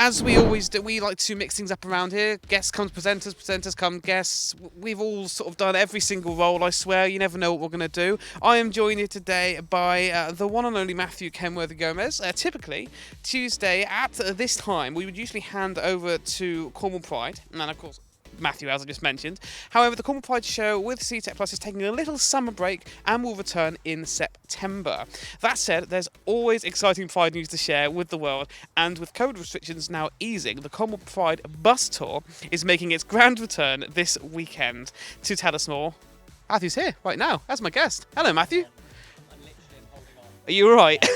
As we always do, we like to mix things up around here. Guests come to presenters, presenters come guests. We've all sort of done every single role, I swear. You never know what we're going to do. I am joined here today by the one and only Matthew Kenworthy Gomes. Typically, Tuesday at this time, we would usually hand over to Cornwall Pride, and then, of course, Matthew, as I just mentioned. However, the Cornwall Pride show with CTEC Plus is taking a little summer break and will return in September. That said, there's always exciting Pride news to share with the world, and with COVID restrictions now easing, the Cornwall Pride Bus Tour is making its grand return this weekend. To tell us more, Matthew's here right now as my guest. Hello, Matthew. I'm literally holding on. Are you all right?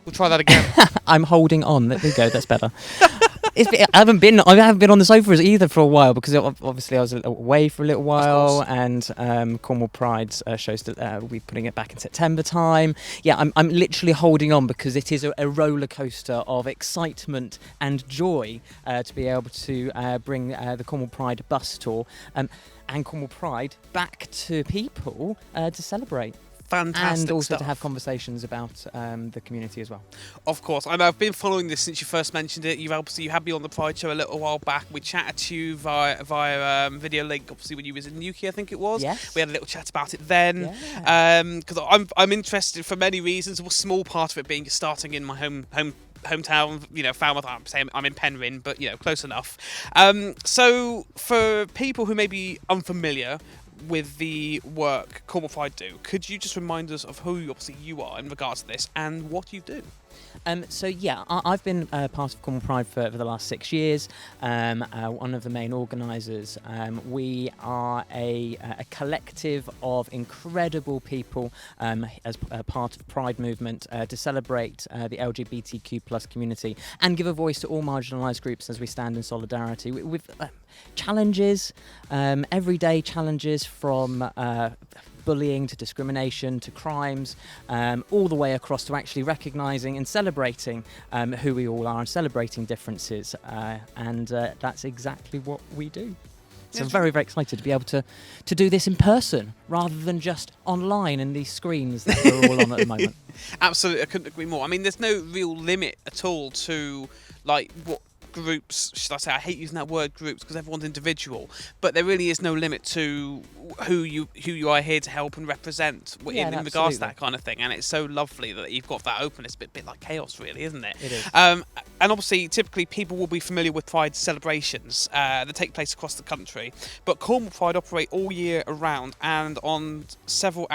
We'll try that again. I'm holding on. There we go. That's better. I haven't been on the sofa either for a while because obviously I was away for a little while, and Cornwall Pride's shows we'll be putting it back in September time. Yeah, I'm literally holding on because it is a roller coaster of excitement and joy to be able to bring the Cornwall Pride Bus Tour and Cornwall Pride back to people to celebrate. Fantastic and also stuff. to have conversations about the community as well. Of course, I've been following this since you first mentioned it. You had me on the Pride show a little while back. We chatted to you via video link, obviously when you was in Newquay, I think it was. Yes. We had a little chat about it then. Because I'm interested for many reasons. A small part of it being starting in my hometown, Falmouth. I'm saying I'm in Penryn, but close enough. So for people who may be unfamiliar with the work Cornwall Pride do, could you just remind us of who you are in regards to this and what you do? I've been part of Cornwall Pride for the last 6 years. One of the main organisers. We are a collective of incredible people as part of Pride movement to celebrate the LGBTQ plus community and give a voice to all marginalised groups as we stand in solidarity with challenges, everyday challenges from bullying to discrimination to crimes, all the way across to actually recognising and celebrating who we all are and celebrating differences, and that's exactly what we do. So I'm very, very excited to be able to do this in person rather than just online and these screens that we're all on at the moment. Absolutely, I couldn't agree more. I mean, there's no real limit at all to what groups, should I say, I hate using that word groups because everyone's individual, but there really is no limit to who you are here to help and represent in regards to that kind of thing, and it's so lovely that you've got that openness. A bit like chaos, really, isn't it? It is. And obviously, typically people will be familiar with Pride celebrations that take place across the country, but Cornwall Pride operate all year around and on several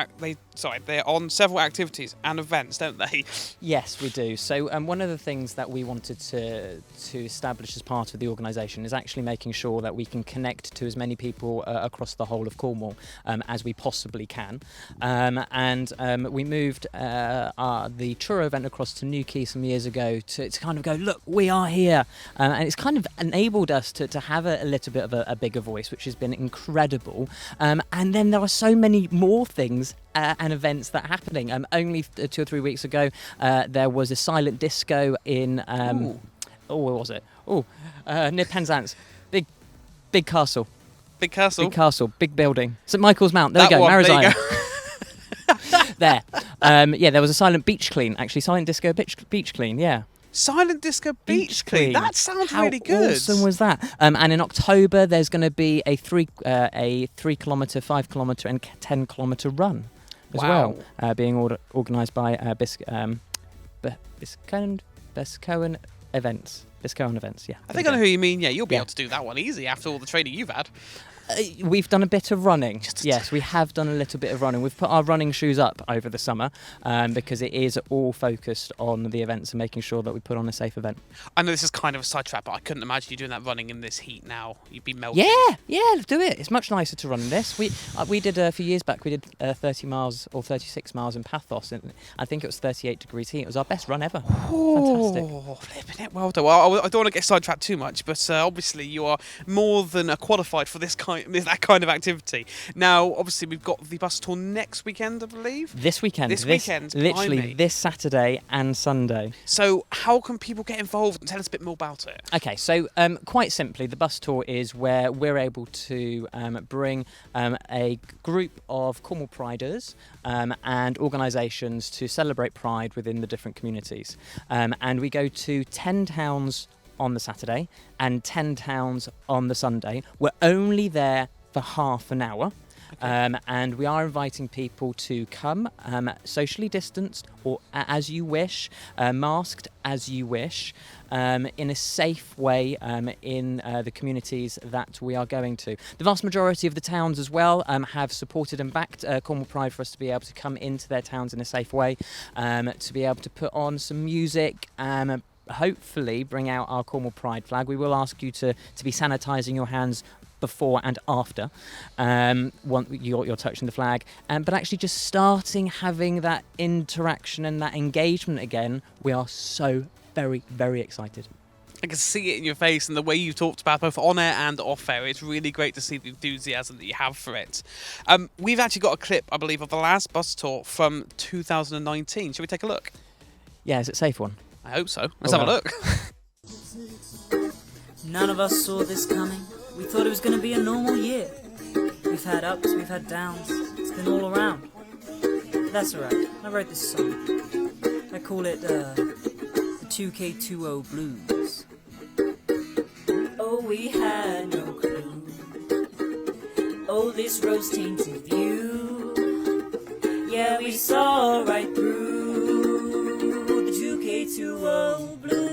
they're on several activities and events, don't they? Yes, we do. So one of the things that we wanted to establish as part of the organisation is actually making sure that we can connect to as many people across the whole of Cornwall as we possibly can. And we moved the tour event across to Newquay some years ago to kind of go, look, we are here. And it's kind of enabled us to have a little bit of a bigger voice, which has been incredible. And then there are so many more things and events that are happening. Only 2 or 3 weeks ago, there was a silent disco in... where was it? Near Penzance. Big castle. Big castle? Big castle. Big building. St Michael's Mount. There that we go. One, Marizine. There you there. There was a silent beach clean. Actually, silent disco beach clean. Yeah. Silent disco beach clean. That sounds really good. How awesome was that? And in October, there's going to be a 3 kilometre, 5 kilometre, and 10 kilometre run as well, being organised by Biscoen Events. Biscoen Events, yeah. I think I know who you mean. Yeah, you'll be able to do that one easy after all the training you've had. We've done a bit of running. Yes, we have done a little bit of running. We've put our running shoes up over the summer because it is all focused on the events and making sure that we put on a safe event. I know this is kind of a sidetrack, but I couldn't imagine you doing that running in this heat now. You'd be melting. Yeah, let's do it. It's much nicer to run in this. We did a few years back, we did 30 miles or 36 miles in Pathos, and I think it was 38 degrees heat. It was our best run ever. Fantastic. Flipping it. Well done. Well, I don't want to get sidetracked too much, but obviously you are more than qualified for this kind that kind of activity. Now, obviously, we've got the bus tour next weekend, I believe. This weekend. Literally blimey. this Saturday and Sunday. So, how can people get involved? Tell us a bit more about it. Okay, so quite simply, the bus tour is where we're able to bring a group of Cornwall Priders and organisations to celebrate Pride within the different communities. And we go to 10 towns on the Saturday and 10 towns on the Sunday. We're only there for half an hour. And we are inviting people to come socially distanced or as you wish, masked as you wish, in a safe way in the communities that we are going to. The vast majority of the towns as well have supported and backed Cornwall Pride for us to be able to come into their towns in a safe way, to be able to put on some music, hopefully bring out our Cornwall Pride flag. We will ask you to be sanitising your hands before and after you're touching the flag, but actually just starting having that interaction and that engagement again. We are so very, very excited. I can see it in your face and the way you've talked about both on air and off air. It's really great to see the enthusiasm that you have for it. We've actually got a clip, I believe, of the last bus tour from 2019. Shall we take a look? Yeah, is it a safe one? I hope so. Let's have a look. None of us saw this coming. We thought it was going to be a normal year. We've had ups, we've had downs. It's been all around. That's alright. I wrote this song. I call it the 2K20 Blues. Oh, we had no clue. Oh, this rose-tainted view. Yeah, we saw right through the 2K20 Blues.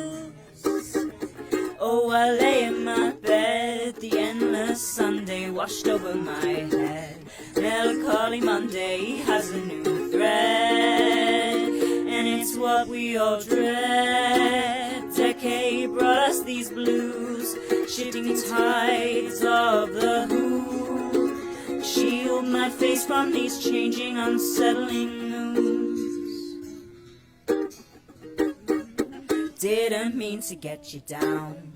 Oh, I lay in my bed, the endless Sunday washed over my head. Melancholy Monday has a new thread, and it's what we all dread. Decade brought us these blues, shifting tides of the who. Shield my face from these changing, unsettling news. Didn't mean to get you down,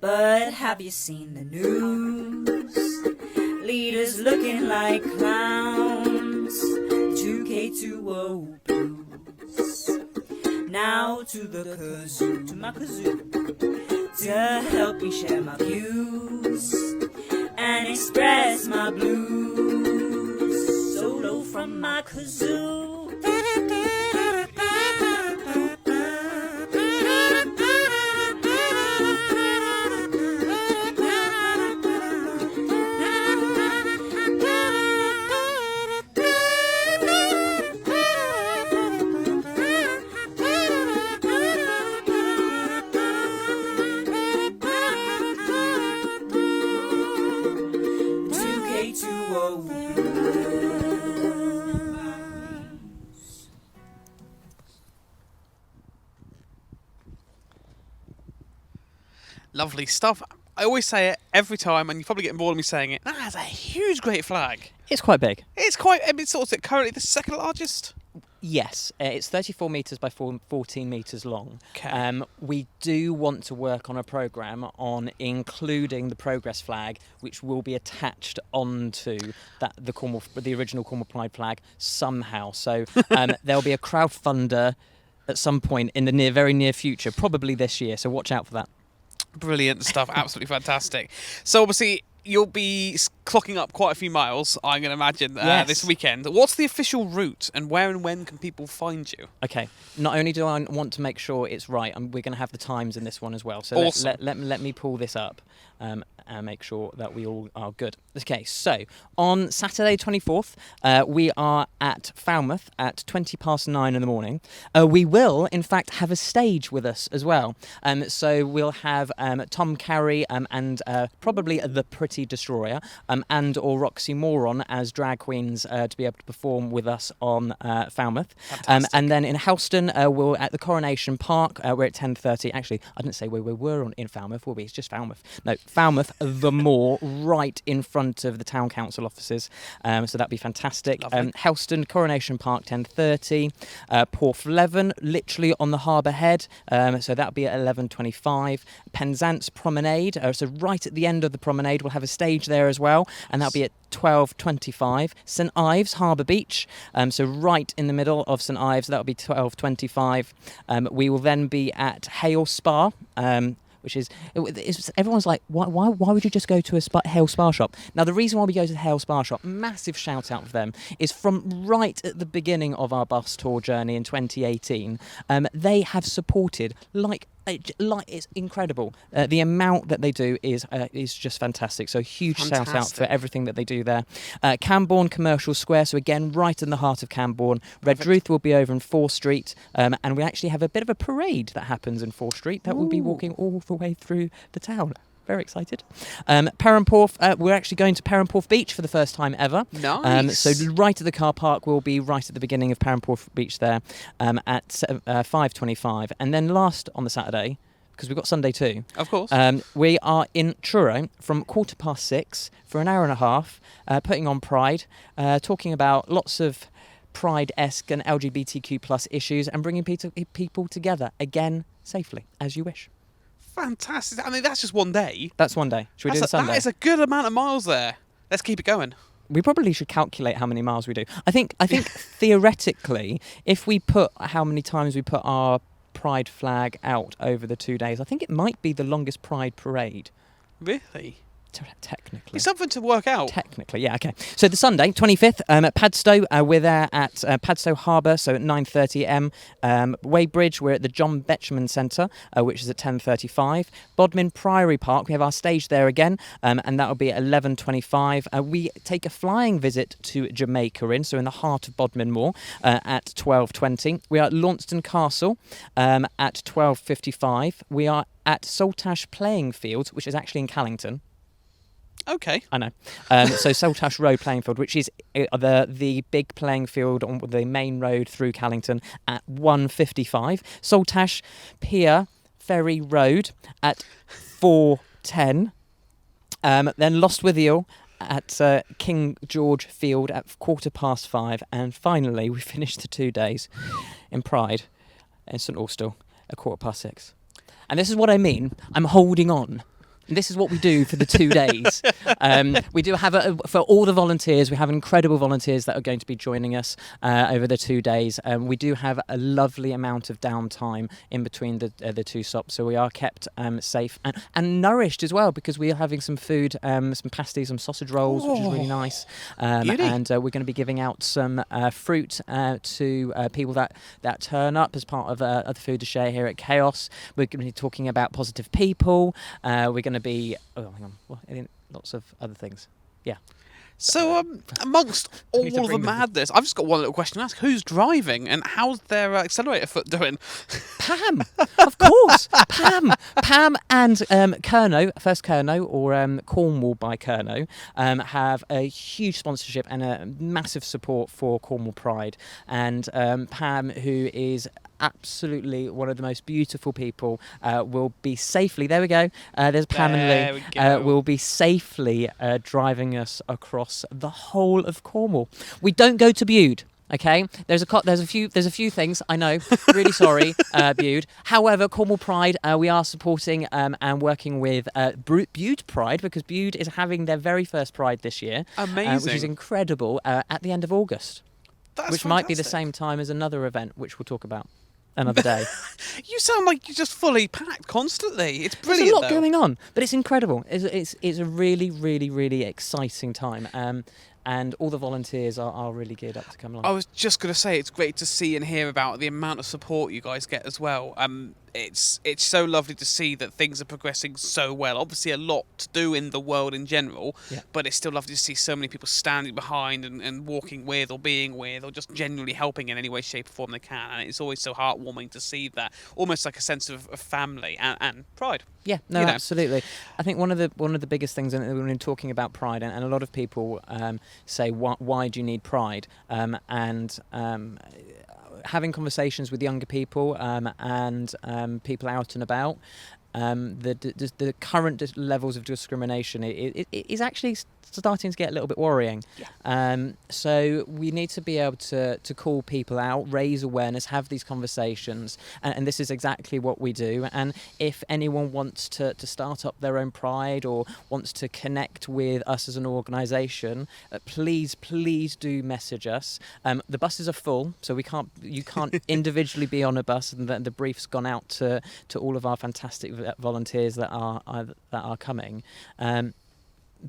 but have you seen the news? Leaders looking like clowns, 2K20 Blues. Now to the kazoo, to my kazoo, to help me share my views and express my blues. Solo from my kazoo. 2K20 Blues. Lovely stuff. I always say it every time, and you're probably getting bored of me saying it. That's a huge, great flag. It's quite big. It's quite, I mean, sort of currently the second largest. Yes, it's 34 metres by 14 metres long. Okay. We do want to work on a programme on including the progress flag, which will be attached onto the original Cornwall Pride flag somehow. So there'll be a crowdfunder at some point in the very near future, probably this year. So watch out for that. Brilliant stuff. Absolutely fantastic. So obviously you'll be clocking up quite a few miles, I'm going to imagine, Yes. this weekend. What's the official route, and where and when can people find you? Okay. Not only do I want to make sure it's right, we're going to have the times in this one as well. So Awesome. let me pull this up and make sure that we all are good. Okay, so on Saturday 24th, we are at Falmouth at 9:20 in the morning. We will, in fact, have a stage with us as well. So we'll have Tom Carey and probably the Pretty Destroyer and or Roxy Moron as drag queens to be able to perform with us on Falmouth. And then in Helston, we're at the Coronation Park. We're at 10:30. Actually, I didn't say where we were in Falmouth, will we? It's just Falmouth. No, Falmouth the moor right in front of the town council offices. So that'd be fantastic. Lovely. Helston, Coronation Park, 10:30. Porthleven, literally on the harbour head. So that'll be at 11:25. Penzance Promenade, so right at the end of the promenade, we'll have a stage there as well, and that'll be at 12:25. St Ives Harbour Beach, so right in the middle of St Ives, that'll be 12:25. We will then be at Hale Spa, which is, everyone's like, why would you just go to a Hale Spa shop? Now, the reason why we go to the Hale Spa shop, massive shout out for them, is from right at the beginning of our bus tour journey in 2018, they have supported like it's incredible. The amount that they do is just fantastic. So huge shout out for everything that they do there. Cambourne Commercial Square, so again right in the heart of Cambourne. Redruth will be over in 4th Street, and we actually have a bit of a parade that happens in 4th Street that will be walking all the way through the town. Very excited. Perranporth, we're actually going to Perranporth Beach for the first time ever. Nice. So right at the car park, we'll be right at the beginning of Perranporth Beach there at 5:25. And then last on the Saturday, because we've got Sunday too. Of course. We are in Truro from 6:15 for an hour and a half, putting on Pride, talking about lots of Pride-esque and LGBTQ plus issues and bringing people together, again, safely, as you wish. Fantastic. I mean, that's just one day. That's one day. Should we do the Sunday? That is a good amount of miles there. Let's keep it going. We probably should calculate how many miles we do. I think theoretically, if we put how many times we put our Pride flag out over the 2 days, I think it might be the longest Pride parade. Really? Technically. It's something to work out. Technically, yeah, okay. So the Sunday, 25th, at Padstow, we're there at Padstow Harbour, so at 9:30am. Weybridge, we're at the John Betjeman Centre, which is at 10:35. Bodmin Priory Park, we have our stage there again, and that will be at 11:25. We take a flying visit to Jamaica so in the heart of Bodmin Moor, at 12:20. We are at Launceston Castle at 12:55. We are at Saltash Playing Fields, which is actually in Callington. Okay. I know. So Saltash Road playing field, which is the big playing field on the main road through Callington at 1:55. Saltash Pier Ferry Road at 4:10. Then Lostwithiel at King George Field at 5:15. And finally, we finished the 2 days in Pride in St Austell at 6:15. And this is what I mean. I'm holding on. This is what we do for the 2 days. We do have, for all the volunteers, we have incredible volunteers that are going to be joining us over the 2 days. We do have a lovely amount of downtime in between the two stops, so we are kept safe and nourished as well, because we are having some food, some pasties, some sausage rolls, which is really nice. And we're going to be giving out some fruit to people that turn up as part of the Food to Share here at Chaos. We're going to be talking about positive people. We're going to be lots of other things. Yeah. So amongst all of the madness, I've just got one little question to ask: who's driving and how's their accelerator foot doing? Pam, of course. Pam and Kerno, First Kerno, or Cornwall by Kerno, have a huge sponsorship and a massive support for Cornwall Pride. And Pam, who is absolutely one of the most beautiful people, will be safely, there we go, there's Pam and Lou, will be safely driving us across the whole of Cornwall. We don't go to Bude. Okay, there's a few things, I know, really sorry, Bude. However, Cornwall Pride, we are supporting and working with Bude Pride, because Bude is having their very first Pride this year. Amazing. Which is incredible, at the end of August. That's which fantastic. Might be the same time as another event, which we'll talk about another day. You sound like you're just fully packed constantly. It's brilliant. There's a lot going on, but it's incredible. It's a really, really, really exciting time. And all the volunteers are really geared up to come along. I was just going to say, it's great to see and hear about the amount of support you guys get as well. It's so lovely to see that things are progressing so well. Obviously, a lot to do in the world in general, but it's still lovely to see so many people standing behind and walking with or being with or just genuinely helping in any way, shape or form they can. And it's always so heartwarming to see that, almost like a sense of family and pride. Yeah, no, absolutely. I think one of the biggest things when we're talking about pride, and a lot of people say, why do you need pride? Having conversations with younger people and people out and about, the current levels of discrimination it is actually starting to get a little bit worrying. So we need to be able to call people out, raise awareness, have these conversations, and this is exactly what we do. And if anyone wants to start up their own pride or wants to connect with us as an organisation, please do message us. The buses are full, so you can't individually be on a bus, and the brief's gone out to all of our fantastic volunteers that are coming.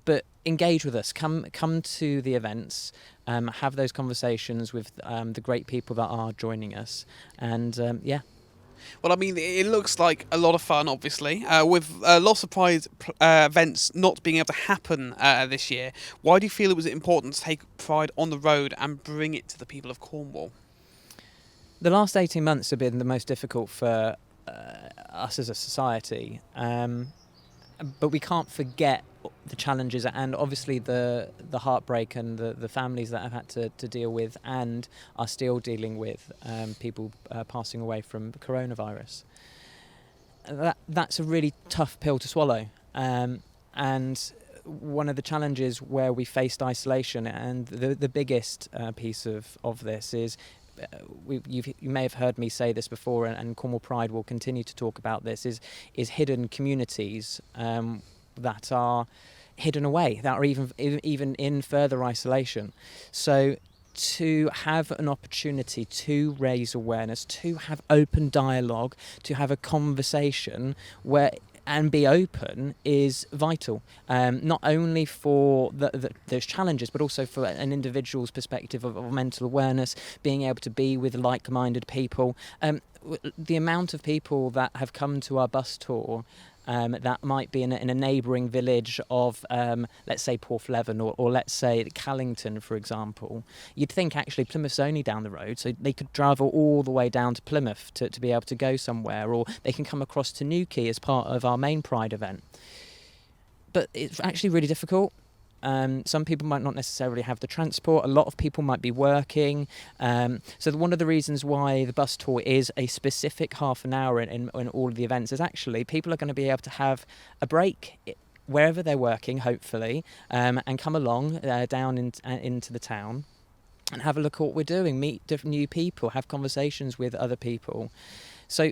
But engage with us. Come to the events. Have those conversations with the great people that are joining us. And Well, I mean, it looks like a lot of fun, obviously, with lots of Pride events not being able to happen this year. Why do you feel it was important to take Pride on the road and bring it to the people of Cornwall? The last 18 months have been the most difficult for us as a society. But we can't forget the challenges and obviously the heartbreak and the families that have had to deal with and are still dealing with people passing away from coronavirus. That's a really tough pill to swallow. And one of the challenges where we faced isolation, and the biggest piece of this is you may have heard me say this before, and Cornwall Pride will continue to talk about this, is hidden communities that are hidden away, that are even in further isolation. So to have an opportunity to raise awareness, to have open dialogue, to have a conversation and be open is vital, not only for those challenges, but also for an individual's perspective of mental awareness, being able to be with like-minded people. The amount of people that have come to our bus tour that might be in a neighbouring village of, let's say, Porthleven or let's say Callington, for example. You'd think actually Plymouth's only down the road, so they could travel all the way down to Plymouth to be able to go somewhere, or they can come across to Newquay as part of our main Pride event. But it's actually really difficult. Some people might not necessarily have the transport. A lot of people might be working. So one of the reasons why the bus tour is a specific half an hour in all of the events is actually people are going to be able to have a break wherever they're working, hopefully, and come along down into the town and have a look at what we're doing, meet different new people, have conversations with other people. So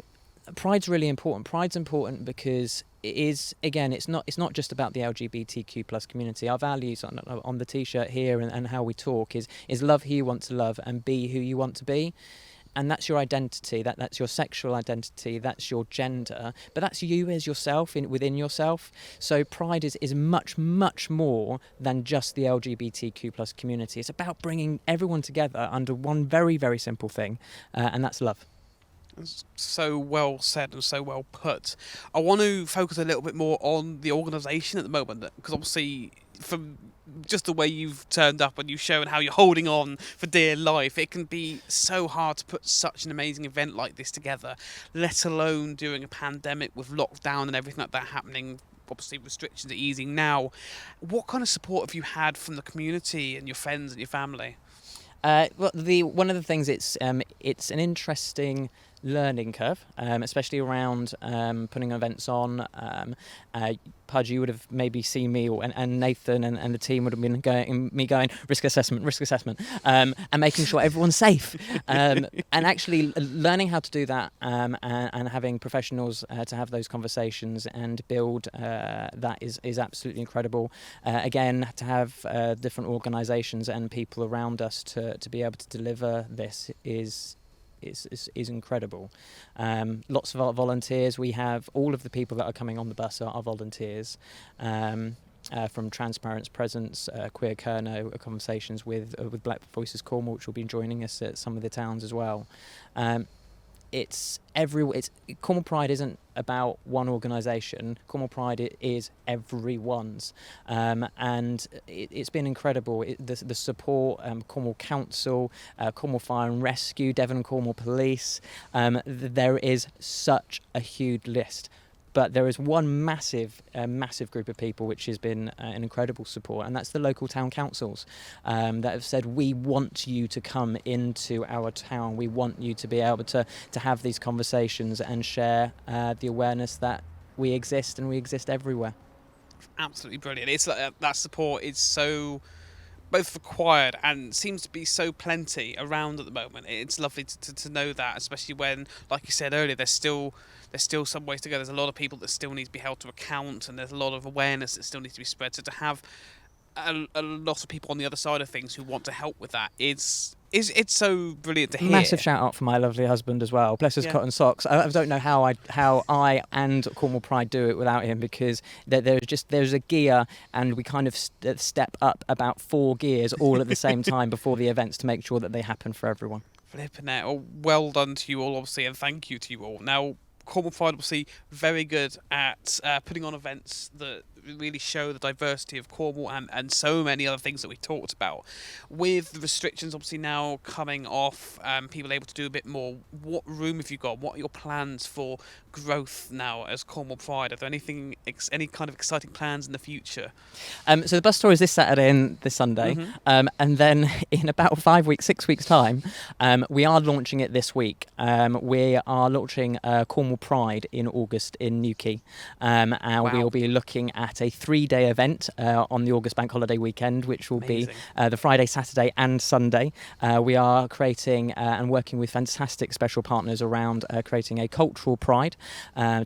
Pride's really important. Pride's important because it is, again, it's not just about the LGBTQ plus community. Our values on the T-shirt here and how we talk is love who you want to love and be who you want to be. And that's your identity, that's your sexual identity, that's your gender, but that's you as yourself, within yourself. So Pride is much, much more than just the LGBTQ plus community. It's about bringing everyone together under one very, very simple thing, and that's love. So well said and so well put. I want to focus a little bit more on the organisation at the moment, because obviously from just the way you've turned up and you've shown how you're holding on for dear life, it can be so hard to put such an amazing event like this together, let alone during a pandemic with lockdown and everything like that happening. Obviously restrictions are easing now. What kind of support have you had from the community and your friends and your family? Well, one of the things, it's an interesting learning curve, especially around putting events on. Pudge, you would have maybe seen me, and Nathan and the team would have been going risk assessment, and making sure everyone's safe, and actually learning how to do that, and having professionals to have those conversations and build that is absolutely incredible. Again, to have different organisations and people around us to be able to deliver this is incredible. Lots of our volunteers. We have all of the people that are coming on the bus are volunteers, from Transparent's Presence, Queer Kerno, conversations with Black Voices Cornwall, which will be joining us at some of the towns as well. Cornwall Pride isn't about one organisation. Cornwall Pride is everyone's, and it's been incredible. The support, Cornwall Council, Cornwall Fire and Rescue, Devon and Cornwall Police. There is such a huge list. But there is one massive group of people which has been an incredible support, and that's the local town councils that have said, we want you to come into our town, we want you to be able to have these conversations and share the awareness that we exist, and we exist everywhere. Absolutely brilliant. It's like, that support is so both required and seems to be so plenty around at the moment. It's lovely to know that, especially when, like you said earlier, there's still some ways to go. There's a lot of people that still need to be held to account, and there's a lot of awareness that still needs to be spread. So to have a lot of people on the other side of things who want to help with that it's so brilliant to hear. Massive shout out for my lovely husband as well. Bless his cotton socks. I don't know how I and Cornwall Pride do it without him, because there's a gear, and we kind of step up about 4 gears all at the same time before the events to make sure that they happen for everyone. Flipping it. Oh, well done to you all, obviously, and thank you to you all. Now, Cornwall Pride, obviously, very good at putting on events that really show the diversity of Cornwall and so many other things that we talked about. With the restrictions obviously now coming off, people able to do a bit more, what room have you got? What are your plans for growth now as Cornwall Pride? Are there any kind of exciting plans in the future? So the bus tour is this Saturday and this Sunday, and then in about 6 weeks time, we are launching it this week. We are launching Cornwall Pride in August in Newquay, and we'll be looking at a 3-day event on the August bank holiday weekend, which will be the Friday, Saturday and Sunday. We are creating and working with fantastic special partners around creating a cultural pride,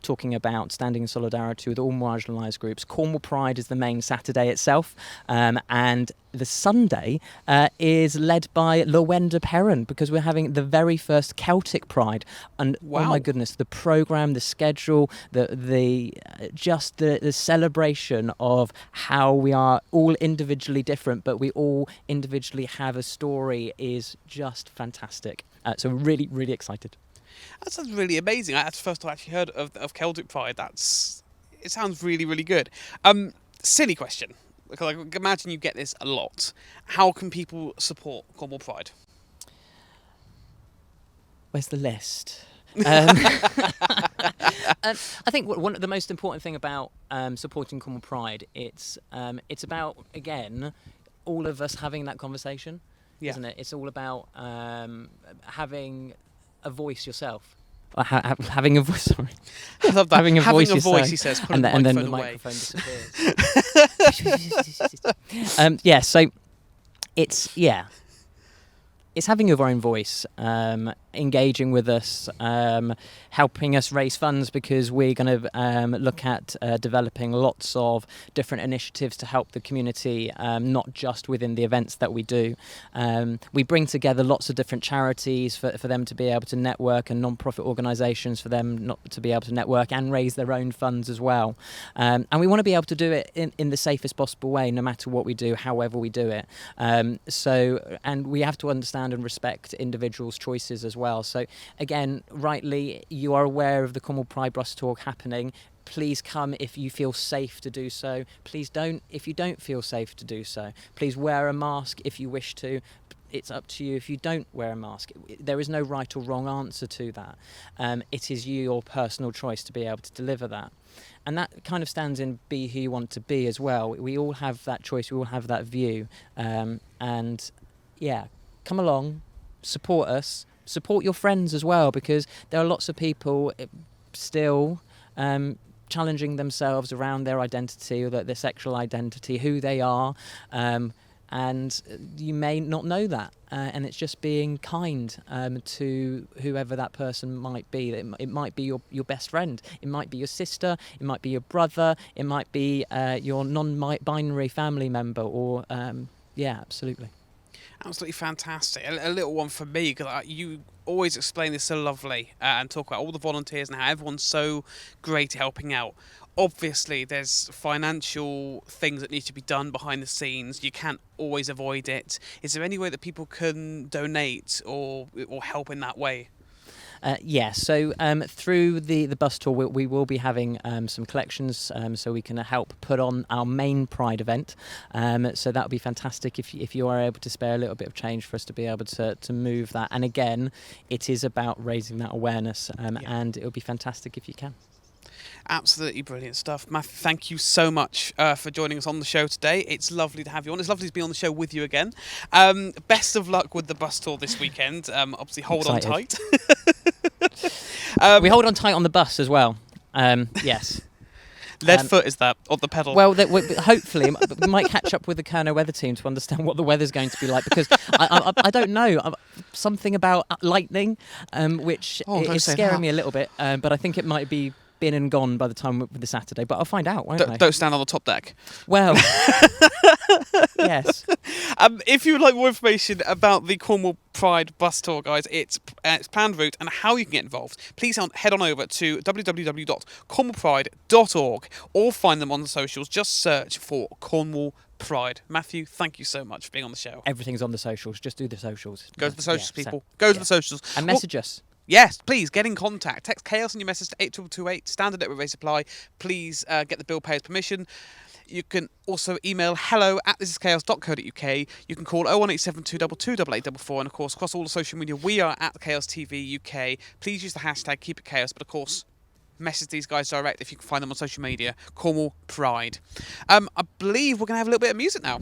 talking about standing in solidarity with all marginalised groups. Cornwall Pride is the main Saturday itself, and the Sunday is led by Lowenda Perrin, because we're having the very first Celtic Pride, and oh my goodness, the programme, the schedule, the celebration of how we are all individually different, but we all individually have a story is just fantastic. So really, really excited. That sounds really amazing. That's the first time I actually heard of Celtic Pride. It sounds really, really good. Silly question, because I imagine you get this a lot. How can people support Cornwall Pride? Where's the list? I think one of the most important thing about supporting Cornwall Pride, it's about, again, all of us having that conversation, isn't it? It's all about having a voice yourself. Having a voice, sorry. I love that. Having a voice, he says, and then the microphone disappears. So it's having your own voice, engaging with us, helping us raise funds, because we're going to look at developing lots of different initiatives to help the community, not just within the events that we do. We bring together lots of different charities for them to be able to network, and non-profit organisations for them not to be able to network and raise their own funds as well. And we want to be able to do it in the safest possible way, no matter what we do, however we do it. And we have to understand and respect individuals' choices as well. So again, rightly, you are aware of the Cornwall Pride Bus Tour happening. Please come if you feel safe to do so. Please don't if you don't feel safe to do so. Please wear a mask if you wish to. It's up to you if you don't wear a mask. There is no right or wrong answer to that. It is your personal choice to be able to deliver that. And that kind of stands in be who you want to be as well. We all have that choice. We all have that view. Come along, support us, support your friends as well, because there are lots of people still challenging themselves around their identity, or their sexual identity, who they are, and you may not know that, and it's just being kind to whoever that person might be. It might be your best friend, it might be your sister, it might be your brother, it might be your non-binary family member, or absolutely. Absolutely fantastic. A little one for me, because you always explain this so lovely and talk about all the volunteers and how everyone's so great at helping out. Obviously, there's financial things that need to be done behind the scenes. You can't always avoid it. Is there any way that people can donate or help in that way? So through the bus tour, we will be having some collections, so we can help put on our main Pride event. So that would be fantastic if you are able to spare a little bit of change for us to be able to move that. And again, it is about raising that awareness, and it would be fantastic if you can. Absolutely brilliant stuff. Matthew, thank you so much for joining us on the show today. It's lovely to have you on. It's lovely to be on the show with you again. Best of luck with the bus tour this weekend. Obviously, hold on tight. We hold on tight on the bus as well. Yes. Lead foot is that, on the pedal? Well, hopefully, we might catch up with the Kernow weather team to understand what the weather's going to be like, because I don't know. Something about lightning, which is scaring me a little bit, but I think it might be been and gone by the time with the Saturday, but I'll find out, won't I? Don't stand on the top deck. Well, yes. If you would like more information about the Cornwall Pride Bus Tour, guys, its planned route and how you can get involved, please head on over to www.cornwallpride.org or find them on the socials. Just search for Cornwall Pride. Matthew, thank you so much for being on the show. Everything's on the socials. Just do the socials. Go to the socials, people. Go to the socials. And message us. Yes, please get in contact. Text chaos in your message to 82228, standard at Rate Supply. Please get the bill payer's permission. You can also email hello@thisischaos.co.uk. You can call 01872228844, and of course across all the social media we are at Chaos TV UK. Please use the hashtag #KeepItChaos, but of course message these guys direct if you can find them on social media. Cornwall Pride. I believe we're going to have a little bit of music now.